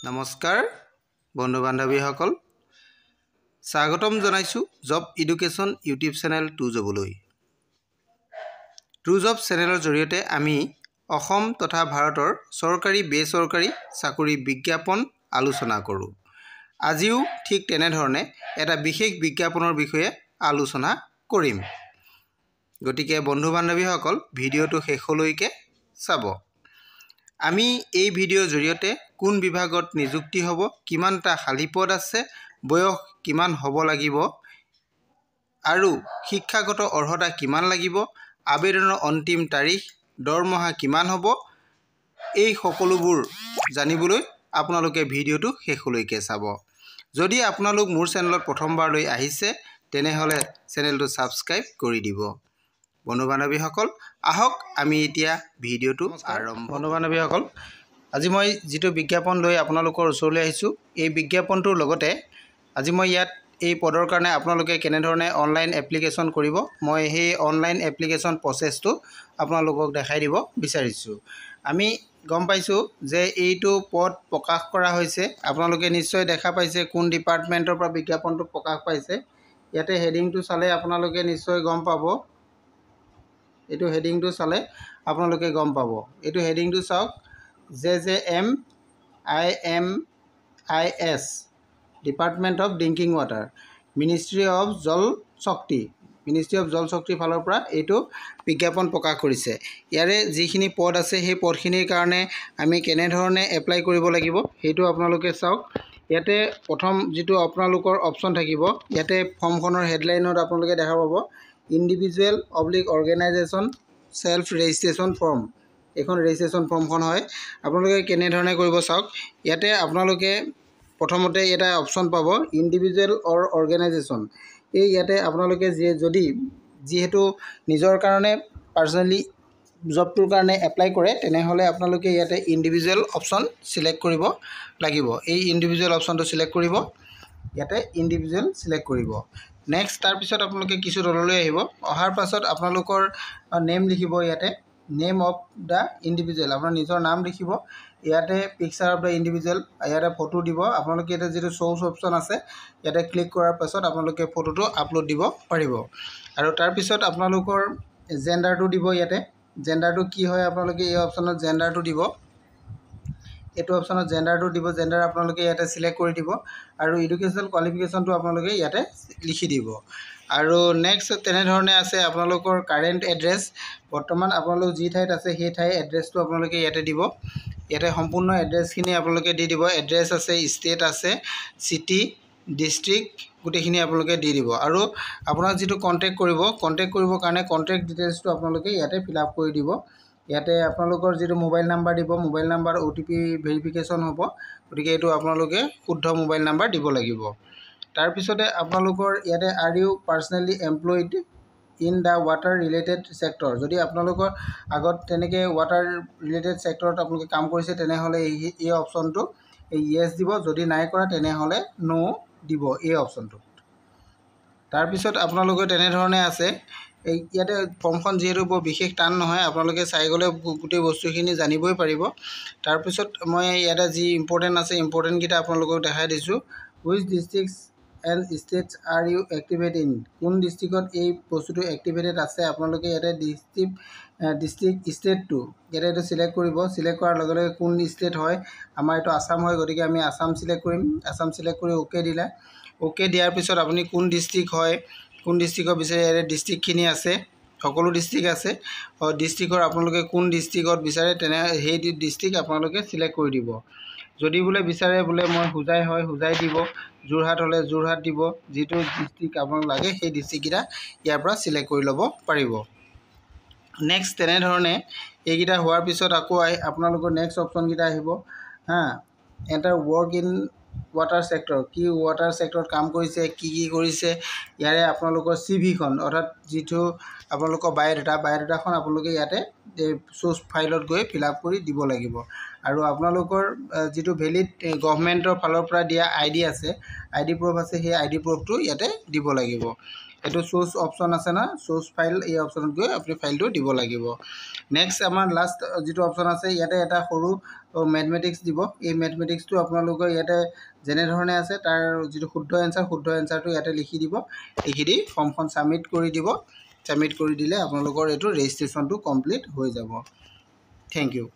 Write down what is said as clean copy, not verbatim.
নমস্কাৰ বন্ধু বান্ধৱীসকল স্বাগতম জনাইছো job education YouTube channel to জবলৈ টু জব চেনেলৰ জৰিয়তে আমি অসম তথা ভাৰতৰ চৰকাৰী বেচৰকাৰী চাকৰি বিজ্ঞাপন আলোচনা কৰোঁ। আজিও ঠিক তেনেধৰণে এটা বিশেষ বিজ্ঞাপনৰ বিষয়ে আলোচনা কৰিম। গতিকে বন্ধু বান্ধৱীসকল ভিডিঅ'টো শেষলৈকে চাব। আমি এই ভিডিঅ'ৰ জৰিয়তে কোন বিভাগত নিযুক্তি হ'ব, কিমানটা খালী পদ আছে, বয়স কিমান হ'ব লাগিব আৰু শিক্ষাগত অৰ্হতা কিমান লাগিব, আবেদনৰ অন্তিম তাৰিখ, দৰমহা কিমান হ'ব, এই সকলোবোৰ জানিবলৈ আপোনালোকে ভিডিঅ'টো শেষলৈকে চাব। যদি আপোনালোক মোৰ চেনেলত প্ৰথমবাৰলৈ আহিছে তেনেহ'লে চেনেলটো ছাবস্ক্ৰাইব কৰি দিব। বন্ধু বান্ধৱীসকল আহক আমি এতিয়া ভিডিঅ'টো আৰম্ভ। বন্ধু বান্ধৱীসকল আজি মই যিটো বিজ্ঞাপন লৈ আপোনালোকৰ ওচৰলৈ আহিছোঁ, এই বিজ্ঞাপনটোৰ লগতে আজি মই ইয়াত এই পদৰ কাৰণে আপোনালোকে কেনেধৰণে অনলাইন এপ্লিকেশ্যন কৰিব, মই সেই অনলাইন এপ্লিকেশ্যন প্ৰচেছটো আপোনালোকক দেখাই দিব বিচাৰিছোঁ। আমি গম পাইছোঁ যে এইটো পদ প্ৰকাশ কৰা হৈছে, আপোনালোকে নিশ্চয় দেখা পাইছে কোন ডিপাৰ্টমেণ্টৰ পৰা বিজ্ঞাপনটো প্ৰকাশ পাইছে। ইয়াতে হেডিংটো চালে আপোনালোকে নিশ্চয় গম পাব। এইটো হেডিংটো চালে আপোনালোকে গম পাব। এইটো হেডিংটো চাওক, JJMIMIS department of drinking water, ministry of জল শক্তিৰ ফালৰ পৰা এইটো বিজ্ঞাপন প্ৰকাশ কৰিছে। ইয়াৰে যিখিনি পদ আছে সেই পদখিনিৰ কাৰণে আমি কেনেধৰণে এপ্লাই কৰিব লাগিব সেইটো আপোনালোকে চাওক। ইয়াতে প্ৰথম যিটো আপোনালোকৰ অপশ্যন থাকিব, ইয়াতে ফৰ্মখনৰ হেডলাইনত আপোনালোকে দেখা পাব individual / organisation self registration form. এইখন ৰেজিষ্ট্ৰেশ্যন ফৰ্মখন হয়। আপোনালোকে কেনেধৰণে কৰিব চাওক। ইয়াতে আপোনালোকে প্ৰথমতে এটা অপশ্যন পাব ইণ্ডিভিজুৱেল / অৰ্গেনাইজেশ্যন। এই ইয়াতে আপোনালোকে যদি যিহেতু নিজৰ কাৰণে পাৰ্চনেলি জবটোৰ কাৰণে এপ্লাই কৰে তেনেহ'লে আপোনালোকে ইয়াতে ইণ্ডিভিজুৱেল অপশ্যন চিলেক্ট কৰিব লাগিব। এই ইণ্ডিভিজুৱেল অপশ্যনটো চিলেক্ট কৰিব, ইয়াতে ইণ্ডিভিজুৱেল চিলেক্ট কৰিব। নেক্সট তাৰপিছত আপোনালোকে কিছু তললৈ আহিব। অহাৰ পাছত আপোনালোকৰ নেম লিখিব, ইয়াতে নেম অফ দ্য ইণ্ডিভিজুৱেল, আপোনাৰ নিজৰ নাম লিখিব। ইয়াতে পিকচাৰ অফ দ্য ইণ্ডিভিজুৱেল, ইয়াতে ফটো দিব। আপোনালোকে ইয়াতে যিটো চ'ৰ্চ অপশ্যন আছে ইয়াতে ক্লিক কৰাৰ পাছত আপোনালোকে ফটোটো আপলোড দিব পাৰিব। আৰু তাৰপিছত আপোনালোকৰ জেণ্ডাৰটো দিব। ইয়াতে জেণ্ডাৰটো কি হয় আপোনালোকে এই অপশ্যনত জেণ্ডাৰটো দিব। এইটো অপশ্যনত জেণ্ডাৰটো দিব। জেণ্ডাৰ আপোনালোকে ইয়াতে চিলেক্ট কৰি দিব আৰু এডুকেশ্যনেল কোৱালিফিকেশ্যনটো আপোনালোকে ইয়াতে লিখি দিব। আৰু নেক্সট তেনেধৰণে আছে আপোনালোকৰ কাৰেণ্ট এড্ৰেছ, বৰ্তমান আপোনালোক যি ঠাইত আছে সেই ঠাইৰ এড্ৰেছটো আপোনালোকে ইয়াতে দিব। ইয়াতে সম্পূৰ্ণ এড্ৰেছখিনি আপোনালোকে দি দিব। এড্ৰেছ আছে, ষ্টেট আছে, চিটি, ডিষ্ট্ৰিক্ট গোটেইখিনি আপোনালোকে দি দিব। আৰু আপোনাক যিটো কণ্টেক্ট কৰিবৰ কাৰণে কণ্টেক্ট ডিটেইলছটো আপোনালোকে ইয়াতে ফিল আপ কৰি দিব। ইয়াতে আপোনালোকৰ যিটো মোবাইল নাম্বাৰ দিব, মোবাইল নাম্বাৰ OTP ভেৰিফিকেশ্যন হ'ব, গতিকে এইটো আপোনালোকে শুদ্ধ মোবাইল নাম্বাৰ দিব লাগিব। তাৰপিছতে আপোনালোকৰ ইয়াতে are you personally employed in the water related sector, যদি আপোনালোকৰ আগত তেনেকৈ ৱাটাৰ ৰিলেটেড ছেক্টৰত আপোনালোকে কাম কৰিছে তেনেহ'লে এই অপশ্যনটো য়েছ দিব, যদি নাই কৰা তেনেহ'লে ন' দিব এই অপশ্যনটো। তাৰপিছত আপোনালোকে তেনেধৰণে আছে। ইয়াতে ফৰ্মখন যিহেতু বৰ বিশেষ টান নহয়, আপোনালোকে চাই গ'লে গোটেই বস্তুখিনি জানিবই পাৰিব। তাৰপিছত মই ইয়াতে যি ইম্পৰ্টেণ্ট আছে ইম্পৰ্টেণ্টকেইটা আপোনালোকক দেখাই দিছোঁ। Which districts and states are you activate in, কোন ডিষ্ট্ৰিক্টত এই বস্তুটো এক্টিভেটেড আছে আপোনালোকে ইয়াতে ডিষ্ট্ৰিক্ট ষ্টেটটো ইয়াতে এইটো চিলেক্ট কৰিব। চিলেক্ট কৰাৰ লগে লগে কোন ষ্টেট হয়, আমাৰ এইটো আছাম হয়, গতিকে আমি আছাম চিলেক্ট কৰিম। আছাম চিলেক্ট কৰি অ'কে দিলে, অ'কে দিয়াৰ পিছত আপুনি কোন ডিষ্ট্ৰিক্ট হয়, কোন ডিষ্ট্ৰিক্টৰ বিচাৰে ইয়াতে ডিষ্ট্ৰিক্টখিনি আছে, সকলো ডিষ্ট্ৰিক্ট আছে। ডিষ্ট্ৰিক্টৰ আপোনালোকে কোন ডিষ্ট্ৰিক্টত বিচাৰে তেনে সেই ডিষ্ট্ৰিক্ট আপোনালোকে চিলেক্ট কৰি দিব। যদি বোলে বিচাৰে বোলে মই হোজাই হয় হোজাই দিব, যোৰহাট হ'লে যোৰহাট দিব। যিটো ডিষ্ট্ৰিক্ট আপোনাক লাগে সেই ডিষ্ট্ৰিক্টকেইটা ইয়াৰ পৰা চিলেক্ট কৰি ল'ব পাৰিব। নেক্সট তেনেধৰণে এইকেইটা হোৱাৰ পিছত আকৌ আপোনালোকৰ নেক্সট অপশ্যনকেইটা আহিব। Enter work in water sector, কি ৱাটাৰ ছেক্টৰত কাম কৰিছে, কি কৰিছে, ইয়াৰে আপোনালোকৰ CVখন অৰ্থাৎ যিটো আপোনালোকৰ বায়'ডাটাখন আপোনালোকে ইয়াতে চ'ৰ্চ ফাইলত গৈ ফিল আপ কৰি দিব লাগিব। আৰু আপোনালোকৰ যিটো ভেলিড গভৰ্ণমেণ্টৰ ফালৰ পৰা দিয়া ID আছে, ID প্ৰুফ আছে, সেই ID প্ৰুফটো ইয়াতে দিব লাগিব। এইটো চ'ৰ্চ অপশ্যন আছে না, চ'ৰ্চ ফাইল, এই অপশ্যনত গৈ আপুনি ফাইলটো দিব লাগিব। নেক্সট আমাৰ লাষ্ট যিটো অপশ্যন আছে, ইয়াতে এটা সৰু মেথমেটিক্স দিব। এই মেথমেটিক্সটো আপোনালোকৰ ইয়াতে যেনেধৰণে আছে তাৰ যিটো শুদ্ধ এনচাৰটো ইয়াতে লিখি দিব। লিখি দি ফৰ্মখন ছাবমিট কৰি দিব। ছাবমিট কৰি দিলে আপোনালোকৰ এইটো ৰেজিষ্ট্ৰেশ্যনটো কমপ্লিট হৈ যাব। Thank U.